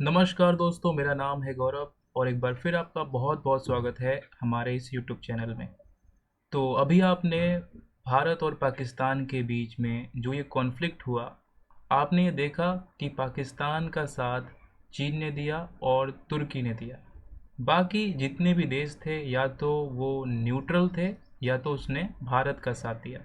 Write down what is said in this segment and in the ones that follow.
नमस्कार दोस्तों, मेरा नाम है गौरव और एक बार फिर आपका बहुत बहुत स्वागत है हमारे इस यूट्यूब चैनल में। तो अभी आपने भारत और पाकिस्तान के बीच में जो ये कॉन्फ्लिक्ट हुआ, आपने ये देखा कि पाकिस्तान का साथ चीन ने दिया और तुर्की ने दिया। बाकी जितने भी देश थे या तो वो न्यूट्रल थे या तो उसने भारत का साथ दिया।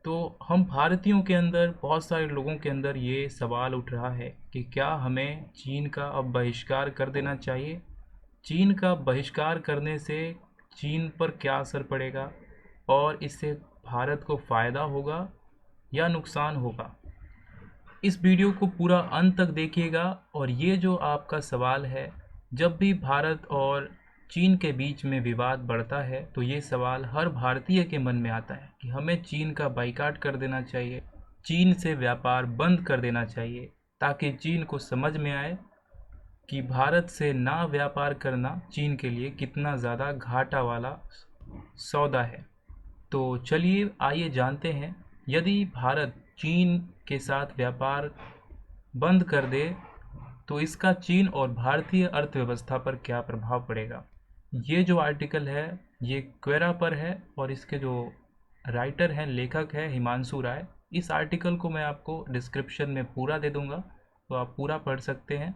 तो हम भारतीयों के अंदर, बहुत सारे लोगों के अंदर ये सवाल उठ रहा है कि क्या हमें चीन का अब बहिष्कार कर देना चाहिए। चीन का बहिष्कार करने से चीन पर क्या असर पड़ेगा और इससे भारत को फ़ायदा होगा या नुकसान होगा। इस वीडियो को पूरा अंत तक देखिएगा। और ये जो आपका सवाल है, जब भी भारत और चीन के बीच में विवाद बढ़ता है तो ये सवाल हर भारतीय के मन में आता है कि हमें चीन का बाइकाट कर देना चाहिए, चीन से व्यापार बंद कर देना चाहिए, ताकि चीन को समझ में आए कि भारत से ना व्यापार करना चीन के लिए कितना ज़्यादा घाटा वाला सौदा है। तो चलिए आइए जानते हैं, यदि भारत चीन के साथ व्यापार बंद कर दे तो इसका चीन और भारतीय अर्थव्यवस्था पर क्या प्रभाव पड़ेगा। ये जो आर्टिकल है ये क्वेरा पर है और इसके जो राइटर हैं, लेखक है हिमांशु राय। इस आर्टिकल को मैं आपको डिस्क्रिप्शन में पूरा दे दूंगा, तो आप पूरा पढ़ सकते हैं।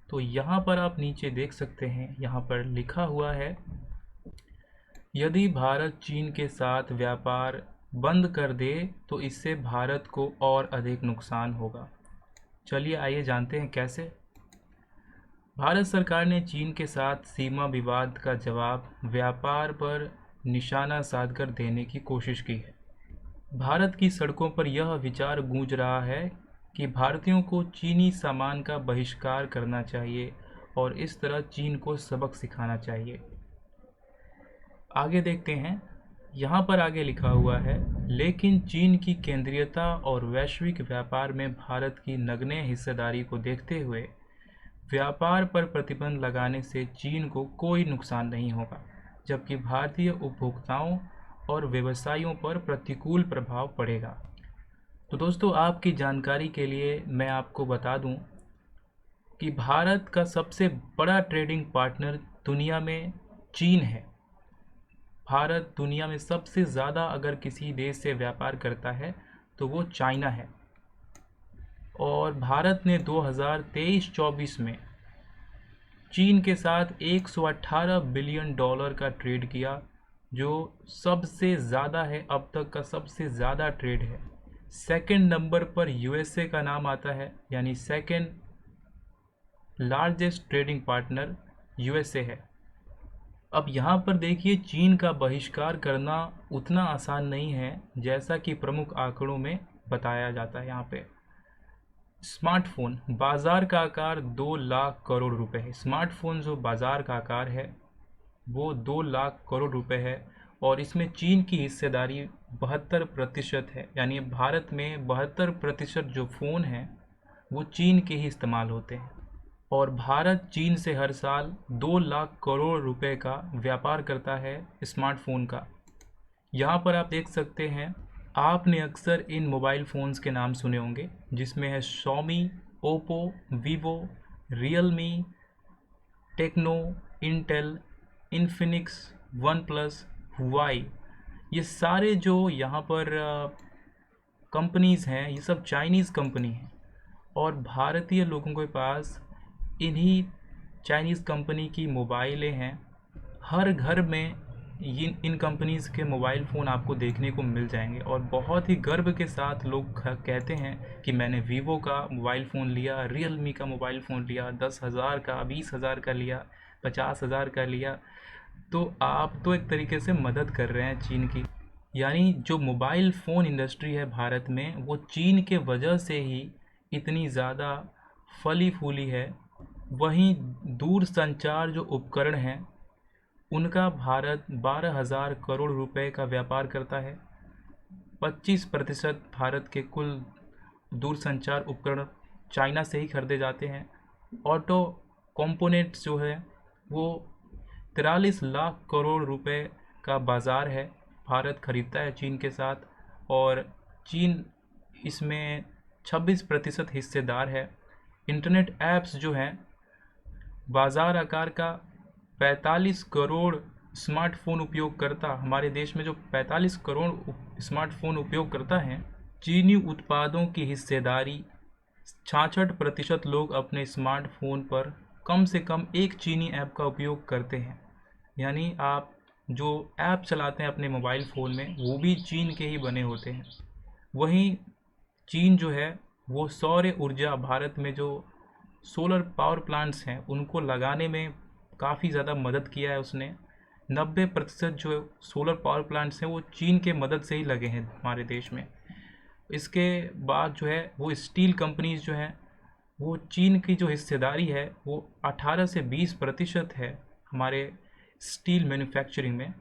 तो यहाँ पर आप नीचे देख सकते हैं, यहाँ पर लिखा हुआ है, यदि भारत चीन के साथ व्यापार बंद कर दे तो इससे भारत को और अधिक नुकसान होगा। चलिए आइए जानते हैं कैसे। भारत सरकार ने चीन के साथ सीमा विवाद का जवाब व्यापार पर निशाना साधकर देने की कोशिश की है। भारत की सड़कों पर यह विचार गूंज रहा है कि भारतीयों को चीनी सामान का बहिष्कार करना चाहिए और इस तरह चीन को सबक सिखाना चाहिए। आगे देखते हैं, यहाँ पर आगे लिखा हुआ है, लेकिन चीन की केंद्रीयता और वैश्विक व्यापार में भारत की नगण्य हिस्सेदारी को देखते हुए व्यापार पर प्रतिबंध लगाने से चीन को कोई नुकसान नहीं होगा, जबकि भारतीय उपभोक्ताओं और व्यवसायियों पर प्रतिकूल प्रभाव पड़ेगा। तो दोस्तों, आपकी जानकारी के लिए मैं आपको बता दूं कि भारत का सबसे बड़ा ट्रेडिंग पार्टनर दुनिया में चीन है। भारत दुनिया में सबसे ज़्यादा अगर किसी देश से व्यापार करता है तो वो चाइना है। और भारत ने 2023-24 में चीन के साथ 118 बिलियन डॉलर का ट्रेड किया, जो सबसे ज़्यादा है, अब तक का सबसे ज़्यादा ट्रेड है। सेकंड नंबर पर यूएसए का नाम आता है, यानी second largest trading partner USA है। अब यहाँ पर देखिए, चीन का बहिष्कार करना उतना आसान नहीं है जैसा कि प्रमुख आंकड़ों में बताया जाता है। यहाँ पे स्मार्टफोन बाजार का आकार 2 लाख करोड़ रुपए है। स्मार्टफोन जो बाजार का आकार है वो 2 लाख करोड़ रुपए है और इसमें चीन की हिस्सेदारी 72% है। यानी भारत में 72% जो फ़ोन हैं वो चीन के ही इस्तेमाल होते हैं। और भारत चीन से हर साल 2 लाख करोड़ रुपए का व्यापार करता है स्मार्टफोन का। यहाँ पर आप देख सकते हैं, आपने अक्सर इन मोबाइल फ़ोन्स के नाम सुने होंगे, जिसमें है Xiaomi, Oppo, Vivo, Realme, Tecno, Intel, Infinix, OnePlus, Huawei. ये सारे जो यहाँ पर कंपनीज़ हैं ये सब चाइनीज़ कंपनी हैं और भारतीय लोगों के पास इन्हीं चाइनीज़ कंपनी की मोबाइलें हैं। हर घर में इन कंपनीज़ के मोबाइल फ़ोन आपको देखने को मिल जाएंगे और बहुत ही गर्व के साथ लोग कहते हैं कि मैंने वीवो का मोबाइल फ़ोन लिया, रियलमी का मोबाइल फ़ोन लिया, 10,000 का, 20,000 का लिया, 50,000 का लिया। तो आप तो एक तरीके से मदद कर रहे हैं चीन की। यानी जो मोबाइल फ़ोन इंडस्ट्री है भारत में, वो चीन के वजह से ही इतनी ज़्यादा फली फूली है। वहीं दूर संचार जो उपकरण हैं उनका भारत 12,000 करोड़ रुपए का व्यापार करता है। 25% भारत के कुल दूरसंचार उपकरण चाइना से ही खरीदे जाते हैं। ऑटो कंपोनेंट्स जो है वो 43 लाख करोड़ रुपए का बाज़ार है, भारत खरीदता है चीन के साथ और चीन इसमें 26% हिस्सेदार है। इंटरनेट ऐप्स जो हैं, बाज़ार आकार का 45 करोड़ स्मार्टफ़ोन उपयोगकर्ता, हमारे देश में जो 45 करोड़ स्मार्टफ़ोन उपयोगकर्ता हैं, चीनी उत्पादों की हिस्सेदारी 66% लोग अपने स्मार्टफ़ोन पर कम से कम एक चीनी ऐप का उपयोग करते हैं। यानी आप जो ऐप चलाते हैं अपने मोबाइल फ़ोन में, वो भी चीन के ही बने होते हैं। वहीं चीन जो है वो सौर ऊर्जा, भारत में जो सोलर पावर प्लांट्स हैं उनको लगाने में काफ़ी ज़्यादा मदद किया है उसने। 90% जो सोलर पावर प्लांट्स हैं वो चीन के मदद से ही लगे हैं हमारे देश में। इसके बाद जो है वो स्टील कंपनीज़ जो हैं, वो चीन की जो हिस्सेदारी है वो 18 से 20% है हमारे स्टील मैन्युफैक्चरिंग में।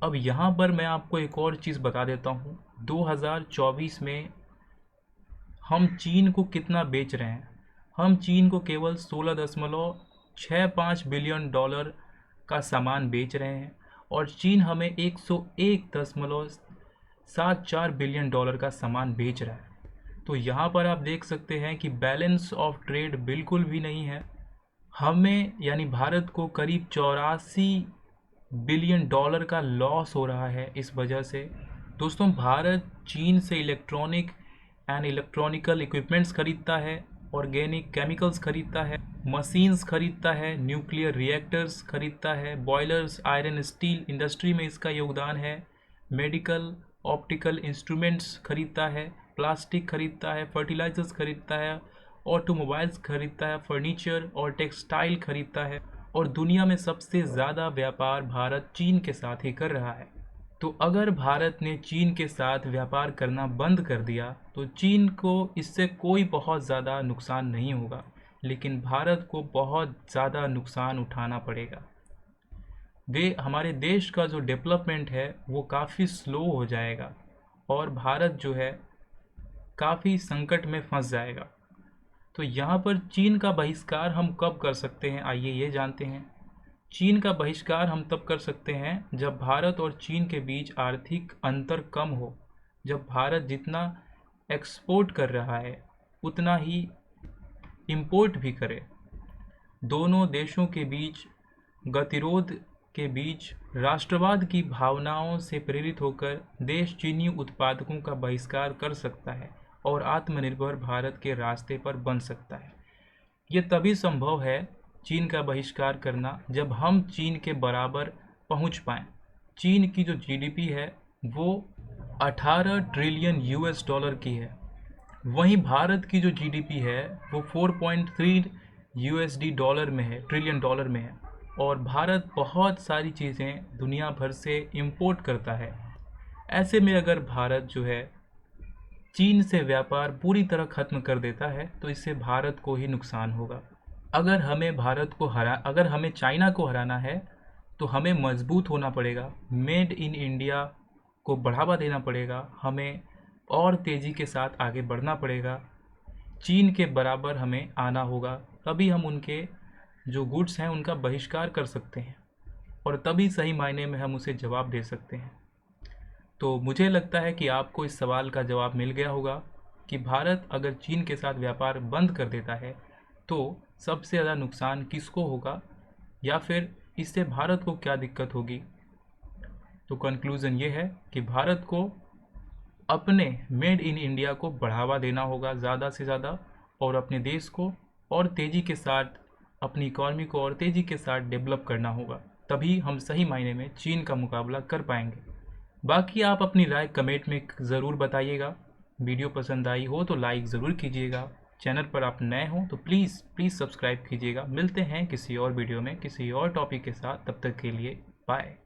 अब यहाँ पर मैं आपको एक और चीज़ बता देता हूँ, 2024 में हम चीन को कितना बेच रहे हैं। हम चीन को केवल 16.65 बिलियन डॉलर का सामान बेच रहे हैं और चीन हमें 101.74 बिलियन डॉलर का सामान बेच रहा है। तो यहाँ पर आप देख सकते हैं कि बैलेंस ऑफ ट्रेड बिल्कुल भी नहीं है। हमें यानी भारत को करीब 84 बिलियन डॉलर का लॉस हो रहा है इस वजह से। दोस्तों, भारत चीन से इलेक्ट्रॉनिक एंड इलेक्ट्रॉनिकल इक्विपमेंट्स खरीदता है, ऑर्गेनिक केमिकल्स खरीदता है, मशीन्स खरीदता है, न्यूक्लियर रिएक्टर्स खरीदता है, बॉयलर्स, आयरन स्टील इंडस्ट्री में इसका योगदान है, मेडिकल ऑप्टिकल इंस्ट्रूमेंट्स खरीदता है, प्लास्टिक खरीदता है, फर्टिलाइजर्स खरीदता है, ऑटोमोबाइल्स खरीदता है, फर्नीचर और टेक्सटाइल खरीदता है। और दुनिया में सबसे ज़्यादा व्यापार भारत चीन के साथ ही कर रहा है। तो अगर भारत ने चीन के साथ व्यापार करना बंद कर दिया तो चीन को इससे कोई बहुत ज़्यादा नुकसान नहीं होगा, लेकिन भारत को बहुत ज़्यादा नुकसान उठाना पड़ेगा। हमारे देश का जो डेवलपमेंट है वो काफ़ी स्लो हो जाएगा और भारत जो है काफ़ी संकट में फंस जाएगा। तो यहाँ पर चीन का बहिष्कार हम कब कर सकते हैं, आइए ये जानते हैं। चीन का बहिष्कार हम तब कर सकते हैं जब भारत और चीन के बीच आर्थिक अंतर कम हो। जब भारत जितना एक्सपोर्ट कर रहा है उतना ही इंपोर्ट भी करे। दोनों देशों के बीच गतिरोध के बीच राष्ट्रवाद की भावनाओं से प्रेरित होकर देश चीनी उत्पादकों का बहिष्कार कर सकता है और आत्मनिर्भर भारत के रास्ते पर बन सकता है। ये तभी संभव है चीन का बहिष्कार करना जब हम चीन के बराबर पहुंच पाएं। चीन की जो जीडीपी है वो 18 ट्रिलियन यूएस डॉलर की है, वहीं भारत की जो जीडीपी है वो 4.3 यूएसडी डॉलर में है, ट्रिलियन डॉलर में है। और भारत बहुत सारी चीज़ें दुनिया भर से इंपोर्ट करता है। ऐसे में अगर भारत जो है चीन से व्यापार पूरी तरह ख़त्म कर देता है तो इससे भारत को ही नुकसान होगा। अगर हमें चाइना को हराना है तो हमें मजबूत होना पड़ेगा, मेड इन इंडिया को बढ़ावा देना पड़ेगा, हमें और तेज़ी के साथ आगे बढ़ना पड़ेगा, चीन के बराबर हमें आना होगा, तभी हम उनके जो गुड्स हैं उनका बहिष्कार कर सकते हैं और तभी सही मायने में हम उसे जवाब दे सकते हैं। तो मुझे लगता है कि आपको इस सवाल का जवाब मिल गया होगा कि भारत अगर चीन के साथ व्यापार बंद कर देता है तो सबसे ज़्यादा नुकसान किसको होगा या फिर इससे भारत को क्या दिक्कत होगी। तो कंक्लूज़न ये है कि भारत को अपने मेड इन इंडिया को बढ़ावा देना होगा ज़्यादा से ज़्यादा और अपने देश को और तेज़ी के साथ, अपनी इकॉनमी को और तेज़ी के साथ डेवलप करना होगा, तभी हम सही मायने में चीन का मुकाबला कर पाएंगे। बाकी आप अपनी राय कमेंट में ज़रूर बताइएगा। वीडियो पसंद आई हो तो लाइक ज़रूर कीजिएगा। चैनल पर आप नए हो तो प्लीज़ सब्सक्राइब कीजिएगा। मिलते हैं किसी और वीडियो में किसी और टॉपिक के साथ, तब तक के लिए बाय।